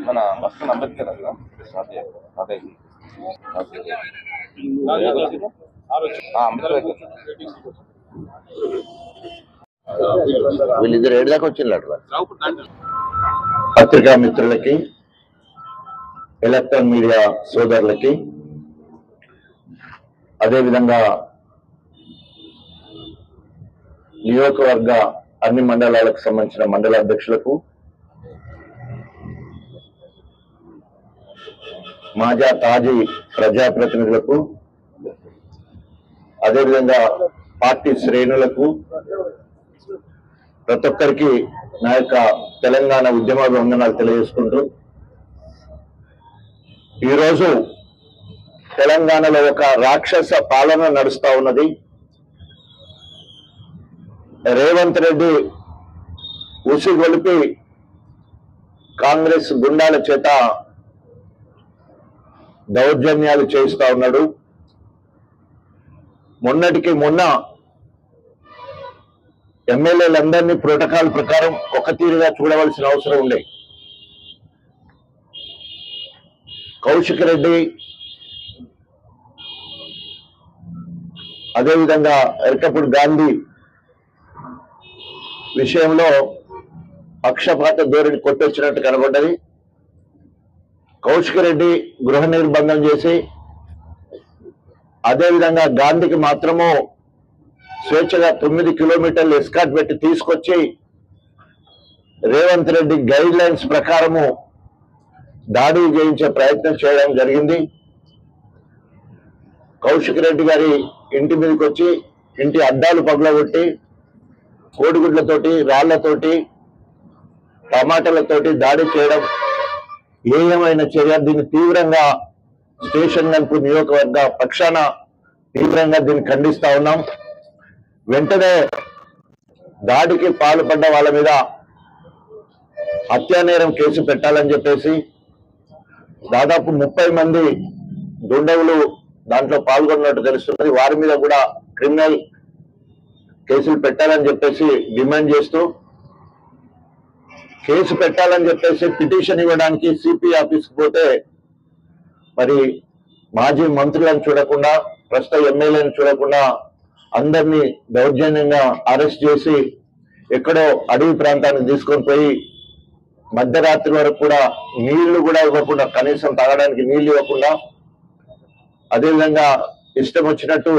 మన మస్తు అంబేద్కర్ కదా అదే వీళ్ళిద్దరు ఏడు దాకా వచ్చిండ్రు. పత్రికా మిత్రులకి, ఎలక్ట్రానిక్ మీడియా సోదరులకి, అదేవిధంగా నియోజకవర్గ అన్ని మండలాలకు సంబంధించిన మండల అధ్యక్షులకు, తాజీ ప్రజాప్రతినిధులకు, అదేవిధంగా పార్టీ శ్రేణులకు, ప్రతి ఒక్కరికి నా యొక్క తెలంగాణ ఉద్యమాభివందనాలు తెలియజేసుకుంటూ, ఈరోజు తెలంగాణలో ఒక రాక్షస పాలన నడుస్తా ఉన్నది. రేవంత్ రెడ్డి ఉసిగొలిపి కాంగ్రెస్ గుండాల చేత దౌర్జన్యాలు చేయిస్తా ఉన్నాడు. మొన్నటికి మొన్న ఎమ్మెల్యేలందరినీ ప్రోటోకాల్ ప్రకారం ఒక తీరుగా చూడవలసిన అవసరం ఉండే. కౌశిక్ రెడ్డి, అదేవిధంగా ఎర్కపూడి గాంధీ విషయంలో పక్షపాత ధోరణి కొట్టొచ్చినట్టు కనబడ్డది. కౌశిక్ రెడ్డి గృహ నిర్బంధం చేసి, అదేవిధంగా గాంధీకి మాత్రము స్వేచ్ఛగా 9 కిలోమీటర్లు ఎస్కాట్ పెట్టి తీసుకొచ్చి రేవంత్ రెడ్డి గైడ్ లైన్స్ ప్రకారము దాడి చేయించే ప్రయత్నం చేయడం జరిగింది. కౌశిక్ రెడ్డి గారి ఇంటి మీదకి వచ్చి ఇంటి అద్దాలు పగలగొట్టి కోడిగుడ్లతోటి, రాళ్లతోటి, టమాటాలతోటి దాడి చేయడం ఏమైన చర్య. దీన్ని తీవ్రంగా స్టేషన్ గన్పూర్ నియోజకవర్గ పక్షాన తీవ్రంగా దీన్ని ఖండిస్తా ఉన్నాం. వెంటనే దాడికి పాల్పడ్డ వాళ్ళ మీద హత్యానేరం కేసు పెట్టాలని చెప్పేసి దాదాపు 30 మంది దుండగులు దాంట్లో పాల్గొన్నట్టు తెలుస్తున్నది. వారి మీద కూడా క్రిమినల్ కేసులు పెట్టాలని చెప్పేసి డిమాండ్ చేస్తూ, కేసు పెట్టాలని చెప్పేసి పిటిషన్ ఇవ్వడానికి సిపి ఆఫీస్కి పోతే మరి మాజీ మంత్రులను చూడకుండా, ప్రస్తుత ఎమ్మెల్యేలను చూడకుండా అందరినీ దౌర్జన్యంగా అరెస్ట్ చేసి ఎక్కడో అడవి ప్రాంతానికి తీసుకొని పోయి మధ్యరాత్రి వరకు కూడా నీళ్లు కూడా ఇవ్వకుండా, కనీసం తాగడానికి నీళ్లు ఇవ్వకుండా, అదేవిధంగా ఇష్టం వచ్చినట్టు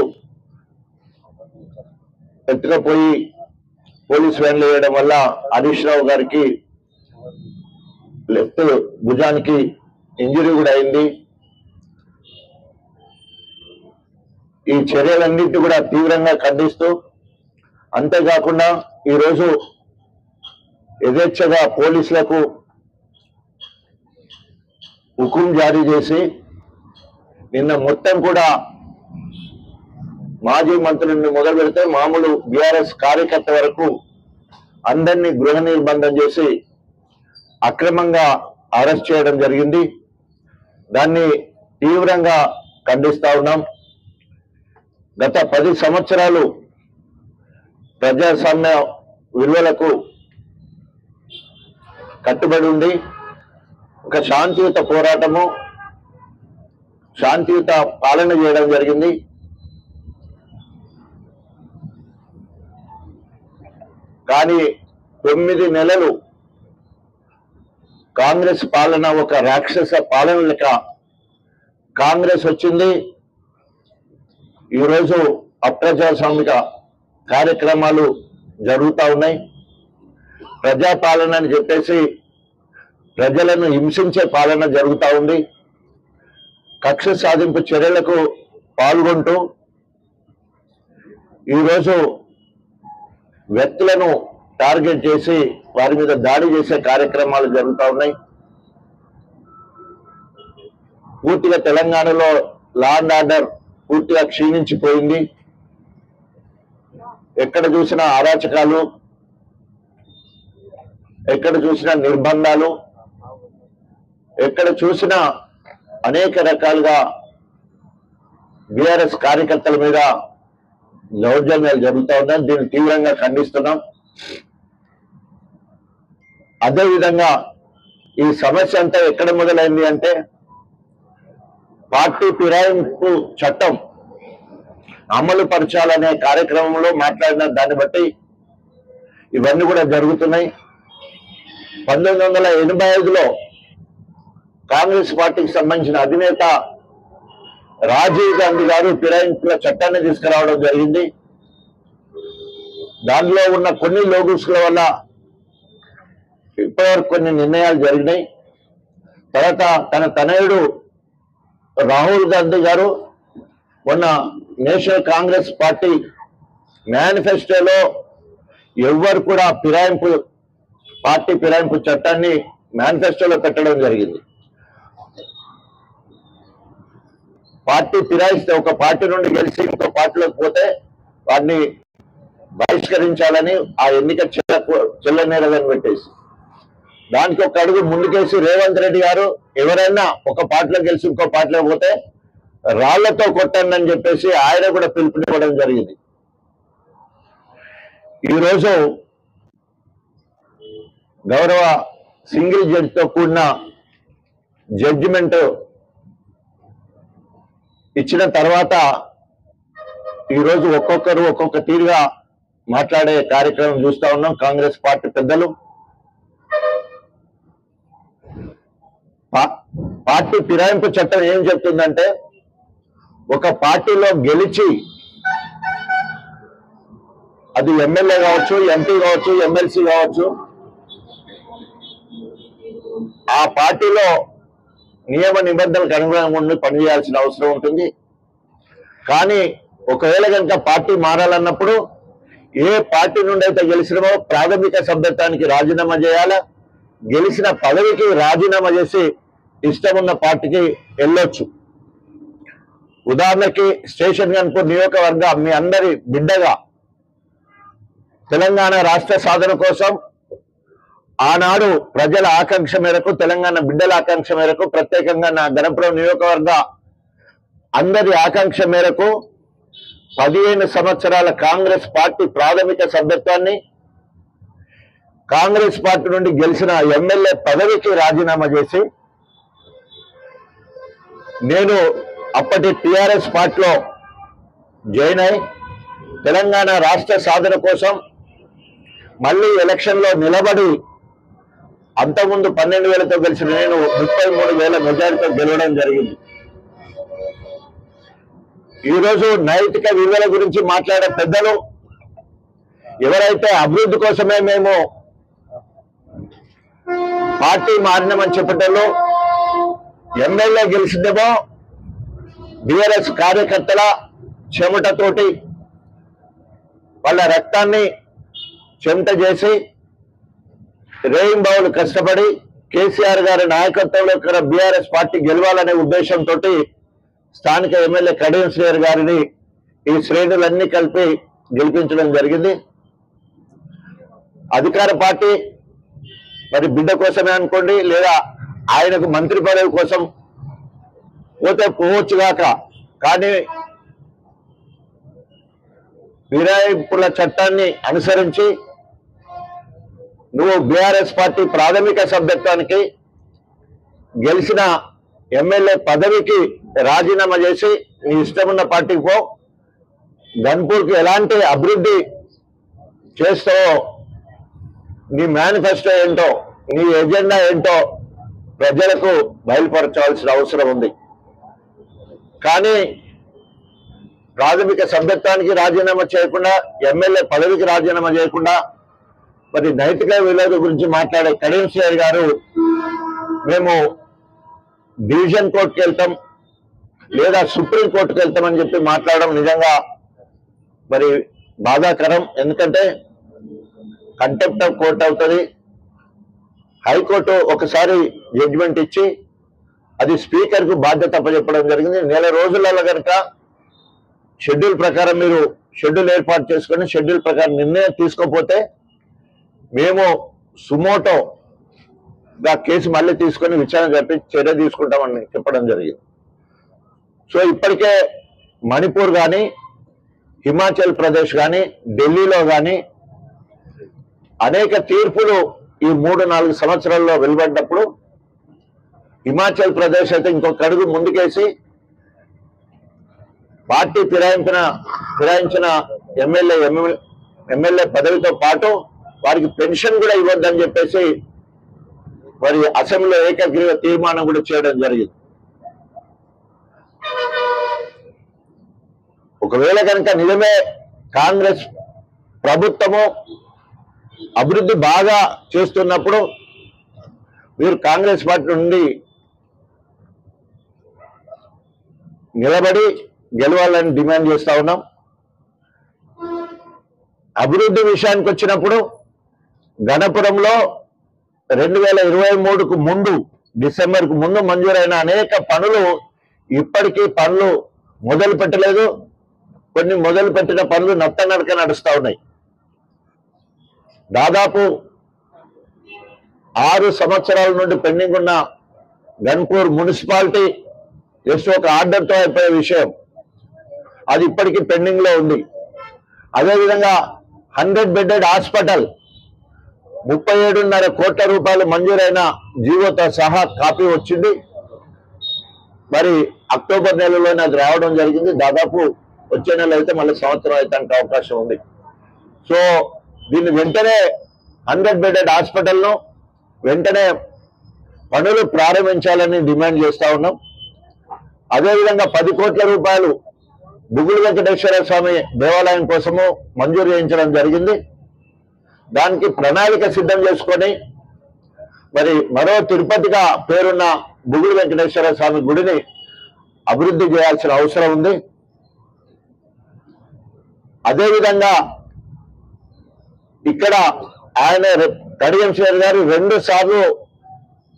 ఎత్తుకపోయి పోలీస్ వ్యాన్లు వేయడం వల్ల హరీష్ రావు గారికి లెఫ్ట్ భుజానికి ఇంజరీ కూడా అయింది. ఈ చర్యలన్నింటి కూడా తీవ్రంగా ఖండిస్తూ, అంతేకాకుండా ఈరోజు యథేచ్ఛగా పోలీసులకు హుకుం జారీ చేసి నిన్న మొత్తం కూడా మాజీ మంత్రులను మొదలు పెడితే మామూలు బీఆర్ఎస్ కార్యకర్త వరకు అందరినీ గృహ నిర్బంధం చేసి అక్రమంగా అరెస్ట్ చేయడం జరిగింది. దాన్ని తీవ్రంగా ఖండిస్తా ఉన్నాం. గత 10 సంవత్సరాలు ప్రజాస్వామ్య విలువలకు కట్టుబడి ఉండి ఒక శాంతియుత పోరాటము, శాంతియుత పాలన చేయడం జరిగింది. కానీ 9 నెలలు కాంగ్రెస్ పాలన ఒక రాక్షస పాలన లెక్క కాంగ్రెస్ వచ్చింది. ఈరోజు అప్రజాస్వామిక కార్యక్రమాలు జరుగుతూ ఉన్నాయి. ప్రజాపాలన అని చెప్పేసి ప్రజలను హింసించే పాలన జరుగుతూ ఉంది. కక్ష సాధింపు చర్యలకు పాల్గొంటూ ఈరోజు వ్యక్తులను టార్గెట్ చేసి వారి మీద దాడి చేసే కార్యక్రమాలు జరుగుతూ ఉన్నాయి. పూర్తిగా తెలంగాణలో లా అండ్ ఆర్డర్ పూర్తిగా క్షీణించిపోయింది. ఎక్కడ చూసినా అరాచకాలు, ఎక్కడ చూసినా నిర్బంధాలు, ఎక్కడ చూసినా అనేక రకాలుగా బీఆర్ఎస్ కార్యకర్తల మీద దౌర్జన్యాలు జరుగుతూ ఉన్నాయి. దీన్ని తీవ్రంగా ఖండిస్తున్నాం. అదేవిధంగా ఈ సమస్య అంతా ఎక్కడ మొదలైంది అంటే పార్టీ ఫిరాయింపు చట్టం అమలు పరచాలనే కార్యక్రమంలో మాట్లాడిన దాన్ని బట్టి ఇవన్నీ కూడా జరుగుతున్నాయి. 1985లో కాంగ్రెస్ పార్టీకి సంబంధించిన అధినేత రాజీవ్ గాంధీ గారు ఫిరాయింపుల చట్టాన్ని తీసుకురావడం జరిగింది. దానిలో ఉన్న కొన్ని లోగుసుల వల్ల ఇప్పటివరకు కొన్ని నిర్ణయాలు జరిగినాయి. తర్వాత తన తనయుడు రాహుల్ గాంధీ గారు మొన్న నేషనల్ కాంగ్రెస్ పార్టీ మేనిఫెస్టోలో ఎవ్వరు కూడా పార్టీ ఫిరాయింపు చట్టాన్ని మేనిఫెస్టోలో పెట్టడం జరిగింది. పార్టీ ఫిరాయిస్తే ఒక పార్టీ నుండి గెలిచి ఇంకో పార్టీలోకి పోతే వాటిని బహిష్కరించాలని ఆ ఎన్నిక చెల్లనేరదని పెట్టేసి దానికి ఒక అడుగు ముందుకేసి రేవంత్ రెడ్డి గారు ఎవరైనా ఒక పార్టీలో గెలిచి ఇంకో పార్టీలో పోతే రాళ్లతో కొట్టండి అని చెప్పేసి ఆయన కూడా పిలుపునివ్వడం జరిగింది. ఈరోజు గౌరవ సింగిల్ జడ్జితో కూడిన జడ్జిమెంట్ ఇచ్చిన తర్వాత ఈరోజు ఒక్కొక్కరు ఒక్కొక్క తీరుగా మాట్లాడే కార్యక్రమం చూస్తా ఉన్నాం. కాంగ్రెస్ పార్టీ పెద్దలు పార్టీ ఫిరాయింపు చట్టం ఏం చెప్తుందంటే ఒక పార్టీలో గెలిచి అది ఎమ్మెల్యే కావచ్చు, ఎంపీ కావచ్చు, ఎమ్మెల్సీ కావచ్చు, ఆ పార్టీలో నియమ నిబంధనలకు అనుగుణంగా ఉండి పనిచేయాల్సిన అవసరం ఉంటుంది. కానీ ఒకవేళ కనుక పార్టీ మారాలన్నప్పుడు ఏ పార్టీ నుండి అయితే గెలిచినమో ప్రాథమిక సభ్యత్వానికి రాజీనామా చేయాలా, గెలిచిన పదవికి రాజీనామా చేసి ఇష్టమున్న పార్టీకి వెళ్ళొచ్చు. ఉదాహరణకి స్టేషన్ గన్పూర్ నియోజకవర్గ మీ అందరి బిడ్డగా తెలంగాణ రాష్ట్ర సాధన కోసం ఆనాడు ప్రజల ఆకాంక్ష మేరకు, తెలంగాణ బిడ్డల ఆకాంక్ష మేరకు, ప్రత్యేకంగా నా గణపురం నియోజకవర్గ అందరి ఆకాంక్ష మేరకు 15 సంవత్సరాల కాంగ్రెస్ పార్టీ ప్రాథమిక సభ్యత్వాన్ని, కాంగ్రెస్ పార్టీ నుండి గెలిచిన ఎమ్మెల్యే పదవికి రాజీనామా చేసి నేను అప్పటి టిఆర్ఎస్ పార్టీలో జాయిన్ అయి తెలంగాణ రాష్ట్ర సాధన కోసం మళ్ళీ ఎలక్షన్లో నిలబడి అంతకుముందు 12,000తో గెలిచిన నేను 33,000 మెజారిటీతో గెలవడం జరిగింది. ఈరోజు నైతిక విలువల గురించి మాట్లాడే పెద్దలు ఎవరైతే అభివృద్ధి కోసమే మేము పార్టీ మారినామని చెప్పటంలో ఎమ్మెల్యే గెలిచిందేమో బీఆర్ఎస్ కార్యకర్తల చెమటతోటి వాళ్ళ రక్తాన్ని చెమట చేసి రేయింబావులు కష్టపడి కేసీఆర్ గారి నాయకత్వంలో ఇక్కడ బీఆర్ఎస్ పార్టీ గెలవాలనే ఉద్దేశంతో స్థానిక ఎమ్మెల్యే కడియం శ్రీహర్ గారిని ఈ శ్రేణులన్నీ కలిపి గెలిపించడం జరిగింది. అధికార పార్టీ మరి బిడ్డ కోసమే అనుకోండి, లేదా ఆయనకు మంత్రి పదవి కోసం పోతే పోవచ్చుగాక, కానీ ఫిరాయింపుల చట్టాన్ని అనుసరించి నువ్వు బీఆర్ఎస్ పార్టీ ప్రాథమిక సభ్యత్వానికి గెలిచిన ఎమ్మెల్యే పదవికి రాజీనామా చేసి నీ ఇష్టమున్న పార్టీకి పో, గన్పూర్కి ఎలాంటి అభివృద్ధి చేస్తావో, నీ మేనిఫెస్టో ఏంటో, నీ ఎజెండా ఏంటో ప్రజలకు బయలుపరచాల్సిన అవసరం ఉంది. కానీ ప్రాథమిక సభ్యత్వానికి రాజీనామా చేయకుండా, ఎమ్మెల్యే పదవికి రాజీనామా చేయకుండా మరి నైతిక విలువల గురించి మాట్లాడే కడియం శ్రీహర్ గారు మేము డివిజన్ కోర్టుకు వెళ్తాం లేదా సుప్రీం కోర్టుకు వెళ్తామని చెప్పి మాట్లాడడం నిజంగా మరి బాధాకరం. ఎందుకంటే కంటెంప్ట్ ఆఫ్ కోర్టు అవుతుంది. హైకోర్టు ఒకసారి జడ్జిమెంట్ ఇచ్చి అది స్పీకర్కు బాధ్యత అప్పచెప్పడం జరిగింది. నెల రోజులలో కనుక షెడ్యూల్ ప్రకారం మీరు షెడ్యూల్ ఏర్పాటు చేసుకొని షెడ్యూల్ ప్రకారం నిర్ణయం తీసుకోకపోతే మేము సుమోటో కేసు మళ్ళీ తీసుకొని విచారణ జరిపి చర్య తీసుకుంటామని చెప్పడం జరిగింది. సో ఇప్పటికే మణిపూర్ కానీ, హిమాచల్ ప్రదేశ్ కానీ, ఢిల్లీలో కానీ అనేక తీర్పులు ఈ 3-4 సంవత్సరాల్లో వెలువడ్డప్పుడు హిమాచల్ ప్రదేశ్ అయితే ఇంకొక అడుగు ముందుకేసి పార్టీ ఫిరాయించిన ఎమ్మెల్యే పదవితో పాటు వారికి పెన్షన్ కూడా ఇవ్వద్దని చెప్పేసి మరి అసెంబ్లీలో ఏకగ్రీవ తీర్మానం కూడా చేయడం జరిగింది. ఒకవేళ కనుక నిజమే కాంగ్రెస్ ప్రభుత్వము అభివృద్ధి బాగా చేస్తున్నప్పుడు మీరు కాంగ్రెస్ పార్టీ నుండి నిలబడి గెలవాలని డిమాండ్ చేస్తా ఉన్నాం. అభివృద్ధి విషయానికి వచ్చినప్పుడు గణపురంలో 2023కు ముందు, డిసెంబర్కు ముందు మంజూరైన అనేక పనులు ఇప్పటికీ పనులు మొదలు పెట్టలేదు. కొన్ని మొదలు పెట్టిన పనులు నత్తనడక నడుస్తూ ఉన్నాయి. దాదాపు 6 సంవత్సరాల నుండి పెండింగ్ ఉన్న గన్పూర్ మున్సిపాలిటీ జస్ట్ ఒక ఆర్డర్తో అయిపోయే విషయం, అది ఇప్పటికీ పెండింగ్ లో ఉంది. అదేవిధంగా 100 బెడెడ్ హాస్పిటల్ 37.5 కోట్ల రూపాయలు మంజూరైన జీవోతో సహా కాపీ వచ్చింది. మరి అక్టోబర్ నెలలోనే అది రావడం జరిగింది. దాదాపు వచ్చే నెల అయితే మళ్ళీ సంవత్సరం అయితే అవకాశం ఉంది. సో దీన్ని వెంటనే 100 బెడెడ్ హాస్పిటల్ను వెంటనే పనులు ప్రారంభించాలని డిమాండ్ చేస్తా ఉన్నాం. అదేవిధంగా 10 కోట్ల రూపాయలు బుగులు వెంకటేశ్వర స్వామి దేవాలయం కోసము మంజూరు చేయించడం జరిగింది. దానికి ప్రణాళిక సిద్ధం చేసుకొని మరి మరో తిరుపతిగా పేరున్న బుగులు వెంకటేశ్వర స్వామి గుడిని అభివృద్ధి చేయాల్సిన అవసరం ఉంది. అదేవిధంగా ఇక్కడ ఆయన కడియం శ్రీహరి గారు 2 సార్లు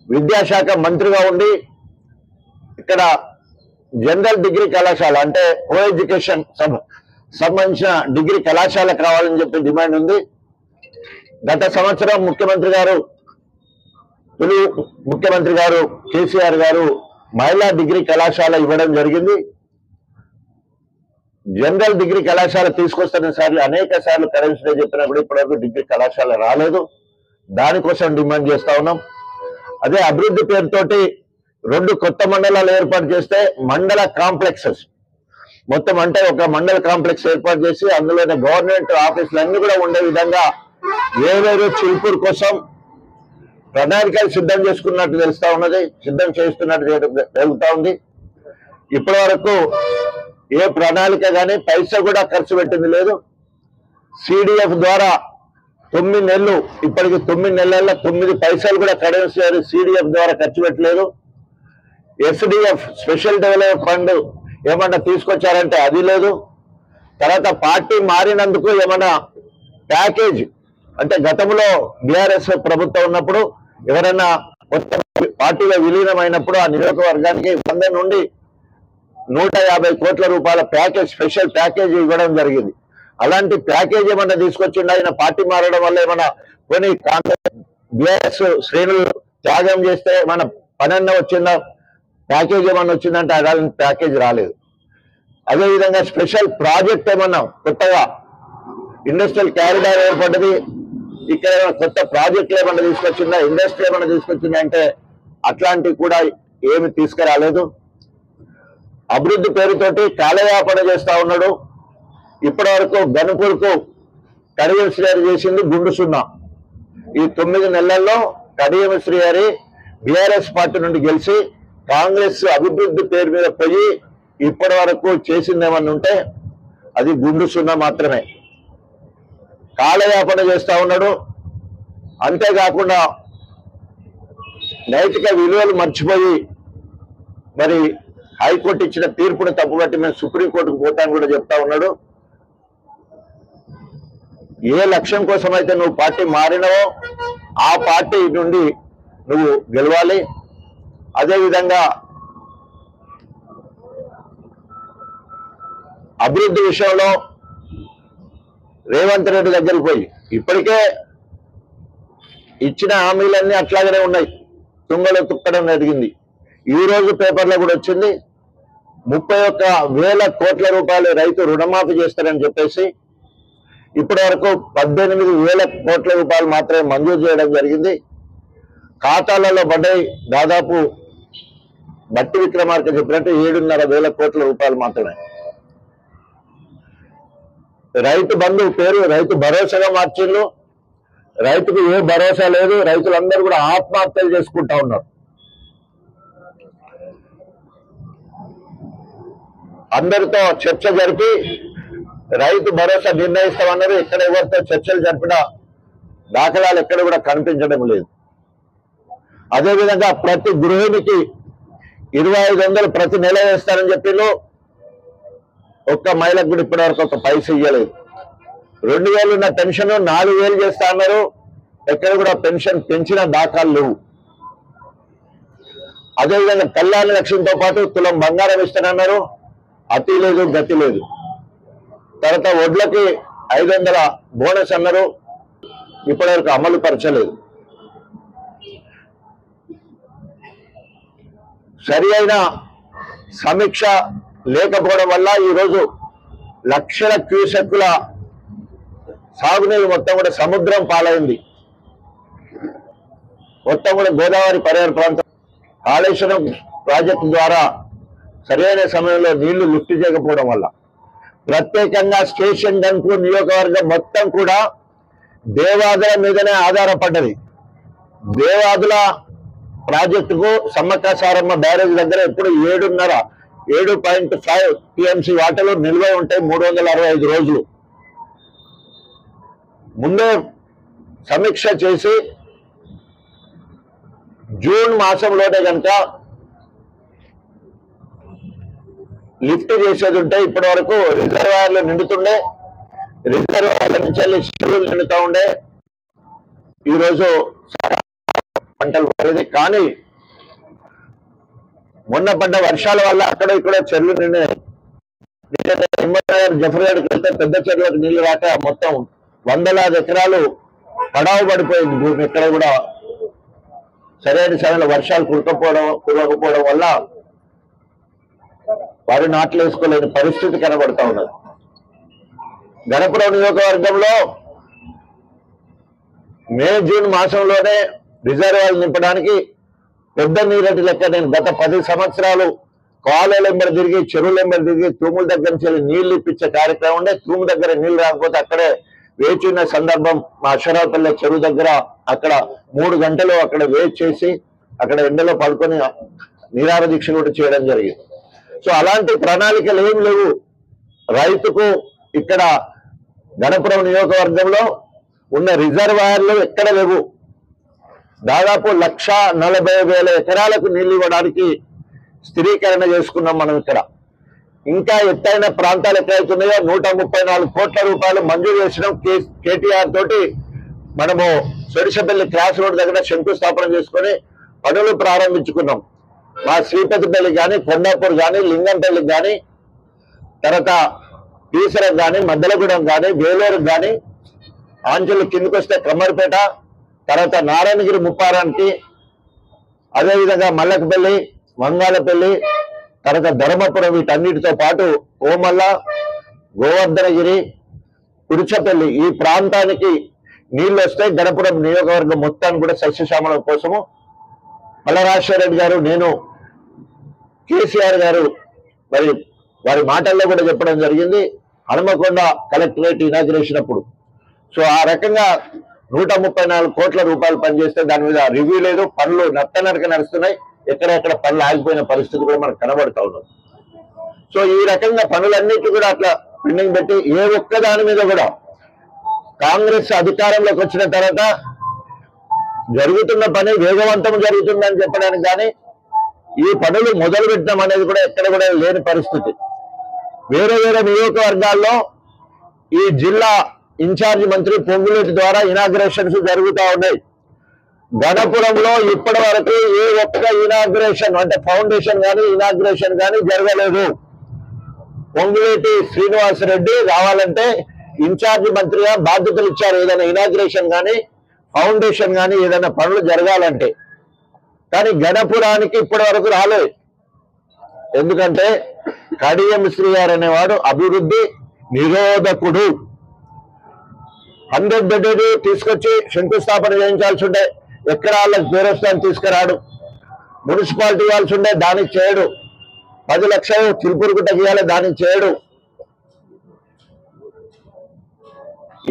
విద్యాశాఖ మంత్రిగా ఉండి ఇక్కడ జనరల్ డిగ్రీ కళాశాల అంటే కో ఎడ్యుకేషన్ సంబంధించిన డిగ్రీ కళాశాల కావాలని చెప్పి డిమాండ్ ఉంది. గత సంవత్సరం ముఖ్యమంత్రి గారు కేసీఆర్ గారు మహిళా డిగ్రీ కళాశాల ఇవ్వడం జరిగింది. జనరల్ డిగ్రీ కళాశాల తీసుకొస్తున్న సార్లు అనేక సార్లు కరెన్సీ చెప్పినా కూడా ఇప్పటివరకు డిగ్రీ కళాశాల రాలేదు. దానికోసం డిమాండ్ చేస్తా ఉన్నాం. అదే అభివృద్ధి పేరుతోటి 2 కొత్త మండలాలు ఏర్పాటు చేస్తే మండల కాంప్లెక్సెస్ మొత్తం అంటే ఒక మండల కాంప్లెక్స్ ఏర్పాటు చేసి అందులోనే గవర్నమెంట్ ఆఫీసులు అన్ని కూడా ఉండే విధంగా వేవేరు చిల్పూర్ కోసం ప్రణాళికలు సిద్ధం చేసుకున్నట్టు తెలుస్తా ఉన్నది, సిద్ధం చేస్తున్నట్టు జరుగుతూ ఉంది. ఇప్పటి వరకు ఏ ప్రణాళిక కానీ పైసా కూడా ఖర్చు పెట్టింది లేదు. సిడిఎఫ్ ద్వారా 9 నెలలు ఇప్పటికి 9 నెలల్లో 9 పైసలు కూడా కరెన్సీ సిడిఎఫ్ ద్వారా ఖర్చు పెట్టలేదు. ఎస్డిఎఫ్ స్పెషల్ డెవలప్మెంట్ ఫండ్ ఏమన్నా తీసుకొచ్చారంటే అది లేదు. తర్వాత పార్టీ మారినందుకు ఏమన్నా ప్యాకేజ్ అంటే గతంలో బీఆర్ఎస్ ప్రభుత్వం ఉన్నప్పుడు ఎవరైనా పార్టీలో విలీనమైనప్పుడు ఆ నియోజకవర్గానికి 100 నుండి 150 కోట్ల రూపాయల ప్యాకేజ్ స్పెషల్ ప్యాకేజ్ ఇవ్వడం జరిగింది. అలాంటి ప్యాకేజ్ ఏమన్నా తీసుకొచ్చిండా? ఆయన పార్టీ మారడం వల్ల ఏమన్నా కొన్ని కాంగ్రెస్ బీఆర్ఎస్ శ్రేణులు త్యాగం చేస్తే మన పనన్నా వచ్చిందా? ప్యాకేజ్ ఏమన్నా వచ్చిందంటే అలాంటి ప్యాకేజ్ రాలేదు. అదేవిధంగా స్పెషల్ ప్రాజెక్ట్ ఏమన్నా కొత్తగా ఇండస్ట్రియల్ కారిడార్ ఏర్పడ్డది, ఇక్కడ కొత్త ప్రాజెక్టులు ఏమన్నా తీసుకొచ్చిందా, ఇండస్ట్రీ ఏమన్నా తీసుకొచ్చిందా అంటే అట్లాంటివి కూడా ఏమి తీసుకురాలేదు. అభివృద్ధి పేరుతోటి కాలయాపన చేస్తా ఉన్నాడు. ఇప్పటి వరకు గణపూర్కు కడియం శ్రీహరి చేసింది గుండు సున్నా. ఈ 9 నెలల్లో కడియం శ్రీహరి బీఆర్ఎస్ పార్టీ నుండి గెలిచి కాంగ్రెస్ అభివృద్ధి పేరు మీద పోయి ఇప్పటి వరకు చేసింది ఏమన్నా ఉంటే అది గుండు సున్నా మాత్రమే. కాలయాపన చేస్తా ఉన్నాడు. అంతేకాకుండా నైతిక విలువలు మర్చిపోయి మరి హైకోర్టు ఇచ్చిన తీర్పును తప్పుబట్టి మేము సుప్రీంకోర్టుకు పోతాను కూడా చెప్తా ఉన్నాడు. ఏ లక్ష్యం కోసం అయితే నువ్వు పార్టీ మారినవో ఆ పార్టీ నుండి నువ్వు గెలవాలి. అదేవిధంగా అభివృద్ధి విషయంలో రేవంత్ రెడ్డి దగ్గరికి పోయి ఇప్పటికే ఇచ్చిన హామీలన్నీ అట్లాగనే ఉన్నాయి. తుంగలో తుక్కడం జరిగింది. ఈ రోజు పేపర్లో కూడా వచ్చింది 31,000 కోట్ల రూపాయలు రైతు రుణమాఫీ చేస్తారని చెప్పేసి ఇప్పటి వరకు 18,000 కోట్ల రూపాయలు మాత్రమే మంజూరు చేయడం జరిగింది. ఖాతాలలో పడ్డాయి దాదాపు బట్టి విక్రమార్క చెప్పినట్టు 7,500 కోట్ల రూపాయలు మాత్రమే. రైతు బంధు పేరు రైతు భరోసాగా మార్చిండ్రు. రైతుకు ఏ భరోసా లేదు. రైతులందరూ కూడా ఆత్మహత్యలు చేసుకుంటా ఉన్నారు. అందరితో చర్చ జరిపి రైతు భరోసా నిర్ణయిస్తామన్నారు. ఎక్కడ ఎవరితో చర్చలు జరిపిన దాఖలాలు ఎక్కడ కూడా కనిపించడం లేదు. అదేవిధంగా ప్రతి గృహిణికి 2,500 ప్రతి నెల వేస్తారని చెప్పిండ్రు. ఒక్క మహిళకు కూడా ఇప్పటి వరకు ఒక పైస ఇవ్వలేదు. 2,000 ఉన్న పెన్షన్ 4,000 చేస్తా అన్నారు. ఎక్కడ కూడా పెన్షన్ పెంచిన దాఖలు లేవు. అదేవిధంగా కళ్యాణ లక్ష్యంతో పాటు తులం బంగారం ఇస్తానన్నారు. అతి లేదు గతి లేదు. తర్వాత వడ్లకి 500 బోనస్ అన్నారు. ఇప్పటివరకు అమలు పరచలేదు. సరి అయిన సమీక్ష లేకపోవడం వల్ల ఈరోజు లక్షల క్యూసెక్కుల సాగునీరు మొత్తం కూడా సముద్రం పాలైంది. మొత్తం కూడా గోదావరి పరివార ప్రాంతం కాళేశ్వరం ప్రాజెక్టు ద్వారా సరైన సమయంలో నీళ్లు లిఫ్ట్ చేయకపోవడం వల్ల ప్రత్యేకంగా స్టేషన్ గన్పూర్ నియోజకవర్గం మొత్తం కూడా దేవాదుల మీదనే ఆధారపడ్డది. దేవాదుల ప్రాజెక్టుకు సమ్మక్క సారమ్మ బ్యారేజ్ దగ్గర ఎప్పుడు 7.5 టీఎంసీ వాటర్లు నిల్వ ఉంటాయి 365 రోజులు. ముందే సమీక్ష చేసి జూన్ మాసంలోనే కనుక లిఫ్ట్ చేసేది ఉంటే ఇప్పటి వరకు రిజర్వాయర్లు నిండుతుండే. రిజర్వాయర్ల నుంచి చెరువులు నిండుతూ ఉండే. ఈరోజు పంటలు పడేది. కానీ మొన్న పడ్డ వర్షాల వల్ల అక్కడ ఇక్కడ చెరువులు నిండినాయి. జఫర్గఢ్కి వెళ్తే పెద్ద చెరువులకు నీళ్లు రాక మొత్తం 100,000 ఎకరాలు పడావు పడిపోయింది భూమి. ఎక్కడ కూడా సరైన సమయంలో వర్షాలు కురవకపోవడం వల్ల వారి నాట్లు వేసుకోలేని పరిస్థితి కనబడతా ఉన్నది. గణపురం నియోజకవర్గంలో మే జూన్ మాసంలోనే రిజర్వాయర్లు నింపడానికి పెద్ద నీరటి లెక్క నేను గత 10 సంవత్సరాలు కాలువల వెంబడి తిరిగి చెరువుల వెంబడి తిరిగి తూముల దగ్గర నుంచి నీళ్లు ఇప్పించే కార్యక్రమం ఉండే. తూము దగ్గర నీళ్లు రాకపోతే అక్కడే వేచి ఉన్న సందర్భం. మా అక్షరాపల్లె చెరువు దగ్గర అక్కడ 3 గంటలు అక్కడ వెయిట్ చేసి అక్కడ ఎండలో పడుకొని నిరాహార దీక్ష కూడా చేయడం జరిగింది. సో అలాంటి ప్రణాళికలు ఏం లేవు. రైతుకు ఇక్కడ గణపురం నియోజకవర్గంలో ఉన్న రిజర్వాయర్లు ఎక్కడ లేవు. దాదాపు 1,40,000 ఎకరాలకు నీళ్లు ఇవ్వడానికి స్థిరీకరణ చేసుకున్నాం మనం. ఇక్కడ ఇంకా ఎత్తైన ప్రాంతాలు ఎక్కడైతున్నాయో 134 కోట్ల రూపాయలు మంజూరు చేసినాం. కేటీఆర్ తోటి మనము సొడిసపల్లి క్రాస్ రోడ్ దగ్గర శంకుస్థాపన చేసుకొని పనులు ప్రారంభించుకున్నాం. మా శ్రీపతిపల్లి కానీ, కొండాపూర్ కానీ, లింగంపల్లికి కానీ, తర్వాత ఈసరకు కానీ, మద్దలగూడెం కానీ, వేలూరుకు కానీ, ఆంచలు కిందకు వస్తే కమ్మరిపేట, తర్వాత నారాయణగిరి ముప్పారానికి, అదేవిధంగా మల్లకపల్లి, మంగాళపల్లి, తర్వాత ధర్మపురం, వీటన్నిటితో పాటు ఓమల్ల, గోవర్ధనగిరి, కురిచపల్లి ఈ ప్రాంతానికి నీళ్లు వస్తే గణపురం నియోజకవర్గం మొత్తాన్ని కూడా సస్యశ్యామల కోసము మల్లరాజశేఖర రెడ్డి గారు, నేను, కేసీఆర్ గారు మరి వారి మాటల్లో కూడా చెప్పడం జరిగింది హనుమకొండ కలెక్టరేట్ ఇనాగ్రేషన్ అప్పుడు. సో ఆ రకంగా 134 కోట్ల రూపాయలు పనిచేస్తే దాని మీద రివ్యూ లేదు. పనులు నత్తనరక నడుస్తున్నాయి. ఎక్కడెక్కడ పనులు ఆగిపోయిన పరిస్థితి కూడా మనకు కనబడతా ఉన్నది. సో ఈ రకంగా పనులన్నిటి కూడా అట్లా పెండింగ్ పెట్టి ఏ ఒక్క దాని మీద కూడా కాంగ్రెస్ అధికారంలోకి వచ్చిన తర్వాత జరుగుతున్న పని వేగవంతం జరుగుతుందని చెప్పడానికి కానీ ఈ పనులు మొదలు పెట్టడం అనేది కూడా ఎక్కడ కూడా లేని పరిస్థితి. వేరే వేరే నియోజకవర్గాల్లో ఈ జిల్లా ఇన్ఛార్జి మంత్రి పొంగులేటి ద్వారా ఇనాగ్రేషన్స్ జరుగుతూ ఉన్నాయి. గణపురంలో ఇప్పటి వరకు ఏ ఒక్క ఇనాగ్రేషన్ అంటే ఫౌండేషన్ కానీ ఇనాగ్రేషన్ కానీ జరగలేదు. పొంగులేటి శ్రీనివాసరెడ్డి రావాలంటే ఇన్ఛార్జి మంత్రిగా బాధ్యతలు ఇచ్చారు ఏదైనా ఇనాగ్రేషన్ కానీ ఫౌండేషన్ కానీ ఏదైనా పనులు జరగాలంటే. కానీ గణపురానికి ఇప్పటి వరకు రాలేదు. ఎందుకంటే కడియం శ్రీ గారు అనేవాడు అభివృద్ధి నిరోధకుడు. 100 బెడ్లు తీసుకొచ్చి శంకుస్థాపన చేయించాల్సి ఉండే, ఎక్కడ వాళ్ళకి దేవస్థానం తీసుకురాడు. మున్సిపాలిటీ ఇవ్వాల్సి ఉండే, దానికి చేయడు. 10 లక్షలు తిరుపూరుగుట్టకి ఇవ్వాలి, దానికి చేయడు.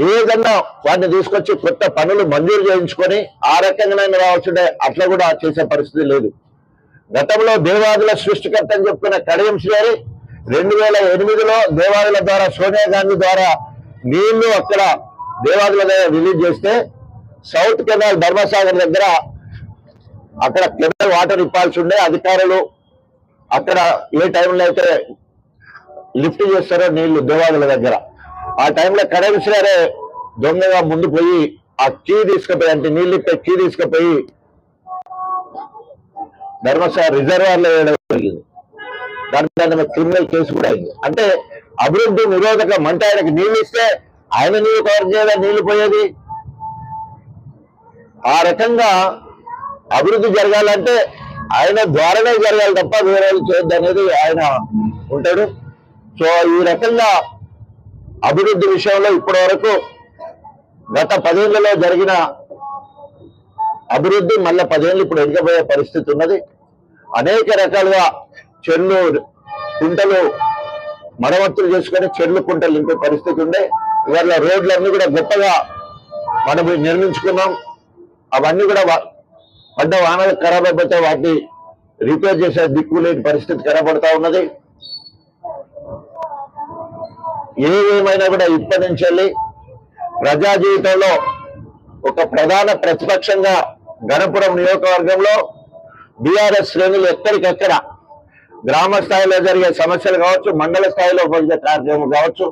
ఏదన్నా వాటిని తీసుకొచ్చి కొత్త పనులు మంజూరు చేయించుకొని ఆ రకంగానే రావాల్సిందే, అట్లా కూడా చేసే పరిస్థితి లేదు. గతంలో దేవాదుల సృష్టికర్త అని చెప్పుకున్న కడియం శ్రీ గారు 2008లో దేవాదుల ద్వారా సోనియా గాంధీ ద్వారా నీళ్లు అక్కడ దేవాదుల దగ్గర రిలీజ్ చేస్తే సౌత్ కెనాల్ ధర్మసాగర్ దగ్గర అక్కడ కెనాల్ వాటర్ ఇప్పాల్సి ఉండే. అధికారులు అక్కడ ఏ టైంలో అయితే లిఫ్ట్ చేస్తారో నీళ్లు దేవాదుల దగ్గర, ఆ టైంలో కడియం శ్రీ గారే దొంగగా ముందు పోయి ఆ కీ తీసుకుపోయి, అంటే నీళ్ళు ఇప్పే కీ తీసుకుపోయి ధర్మసాగర్ రిజర్వాయర్ లో వేయడం జరిగింది. దాని క్రిమినల్ కేసు కూడా అయింది. అంటే అభివృద్ధి నిరోధకం. అంటే ఆయనకి నీళ్లు ఇస్తే ఆయన నీళ్లు కవర్ చేయదా నీళ్లు పోయేది. ఆ రకంగా అభివృద్ధి జరగాలంటే ఆయన ద్వారానే జరగాలి తప్ప వేరే చేయొద్దు అనేది ఆయన ఉంటాడు. సో ఈ రకంగా అభివృద్ధి విషయంలో ఇప్పటి వరకు గత 10 ఏళ్లలో జరిగిన అభివృద్ధి మళ్ళీ 10 ఏళ్ళు ఇప్పుడు ఎదిగిపోయే పరిస్థితి ఉన్నది. అనేక రకాలుగా చెర్లు కుంటలు మరమ్మతులు చేసుకొని చెర్లు కుంటలు నింపే పరిస్థితి ఉండే. ఇవాళ రోడ్లన్నీ కూడా గొప్పగా మనం నిర్మించుకున్నాం. అవన్నీ కూడా పడ్డ వానలు ఖరాబ్ అయిపోతే వాటిని రిపేర్ చేసే దిక్కు లేని పరిస్థితి కనబడతా ఉన్నది. ఏమైనా కూడా ఇప్పటి నుంచి వెళ్ళి ప్రజా జీవితంలో ఒక ప్రధాన ప్రతిపక్షంగా గణపురం నియోజకవర్గంలో బీఆర్ఎస్ శ్రేణులు ఎక్కడికెక్కడ గ్రామ స్థాయిలో జరిగే సమస్యలు కావచ్చు, మండల స్థాయిలో జరిగే కార్యక్రమం కావచ్చు,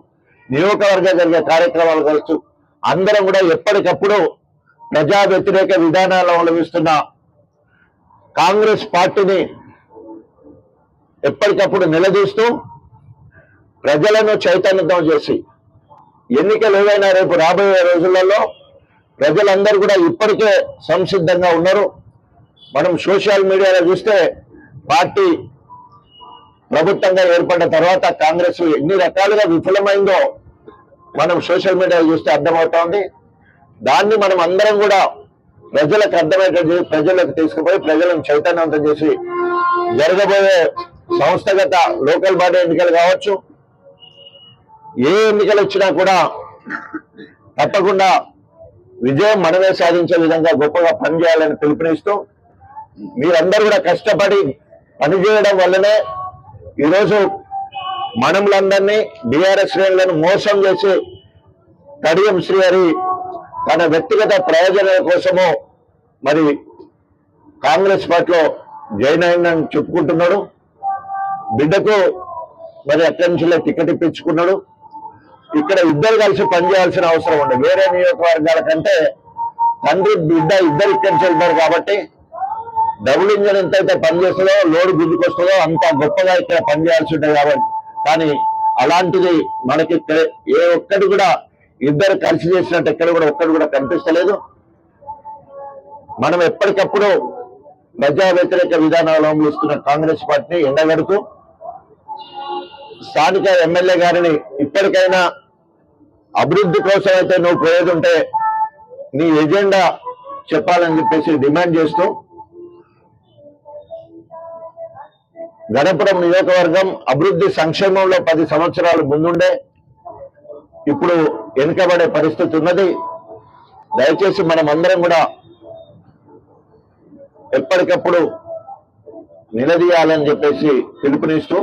నియోజకవర్గం జరిగే కార్యక్రమాలు కావచ్చు, అందరం కూడా ఎప్పటికప్పుడు ప్రజా వ్యతిరేక విధానాలు అవలంబిస్తున్న కాంగ్రెస్ పార్టీని ఎప్పటికప్పుడు నిలదీస్తూ ప్రజలను చైతన్యతం చేసి ఎన్నికలు ఏవైనా రేపు రాబోయే రోజులలో ప్రజలందరూ కూడా ఇప్పటికే సంసిద్ధంగా ఉన్నారు. మనం సోషల్ మీడియాలో చూస్తే పార్టీ ప్రభుత్వంగా ఏర్పడిన తర్వాత కాంగ్రెస్ ఎన్ని రకాలుగా విఫలమైందో మనం సోషల్ మీడియాలో చూస్తే అర్థమవుతా ఉంది. దాన్ని మనం అందరం కూడా ప్రజలకు అర్థమయ్యేటట్టు ప్రజలకు తీసుకుపోయి ప్రజలను చైతన్యవంతం చేసి జరగబోయే సంస్థగత లోకల్ బాడీ ఎన్నికలు కావచ్చు, ఏ ఎన్నికలు వచ్చినా కూడా తప్పకుండా విజయం మనమే సాధించే విధంగా గొప్పగా పనిచేయాలని పిలుపునిస్తూ మీరందరూ కూడా కష్టపడి పనిచేయడం వల్లనే ఈరోజు మనములందరినీ బీఆర్ఎస్ శ్రేణులను మోసం చేసి కడియం శ్రీ గారి తన వ్యక్తిగత ప్రయోజనాల కోసము మరి కాంగ్రెస్ పార్టీలో జాయిన్ అయిందని చెప్పుకుంటున్నాడు. బిడ్డకు మరి అక్కడి నుంచి టికెట్ ఇప్పించుకున్నాడు. ఇక్కడ ఇద్దరు కలిసి పనిచేయాల్సిన అవసరం ఉంది. వేరే నియోజకవర్గాల కంటే తండ్రి బిడ్డ ఇద్దరు ఇక్కడి నుంచి వెళ్తారు కాబట్టి డబుల్ ఇంజన్ ఎంతైతే పనిచేస్తుందో లోడ్ గుంజుకొస్తుందో అంత గొప్పగా ఇక్కడ పనిచేయాల్సి ఉంటుంది కాబట్టి. కానీ అలాంటిది మనకి ఏ ఒక్కటి కూడా ఇద్దరు కలిసి చేసినట్టు ఎక్కడ కూడా ఒక్కటి కూడా కనిపిస్తలేదు. మనం ఎప్పటికప్పుడు ప్రజా వ్యతిరేక విధానాలు అవలంబిస్తున్న కాంగ్రెస్ పార్టీని ఎండగడుతూ స్థానిక ఎమ్మెల్యే గారిని ఇప్పటికైనా అభివృద్ధి కోసం అయితే నువ్వు పోయేది ఉంటే నీ ఎజెండా చెప్పాలని చెప్పేసి డిమాండ్ చేస్తూ గణపురం నియోజకవర్గం అభివృద్ధి సంక్షేమంలో 10 సంవత్సరాలు ముందుండే ఇప్పుడు వెనుకబడే పరిస్థితి ఉన్నది. దయచేసి మనం అందరం కూడా ఎప్పటికప్పుడు నిలదీయాలని చెప్పేసి పిలుపునిస్తూ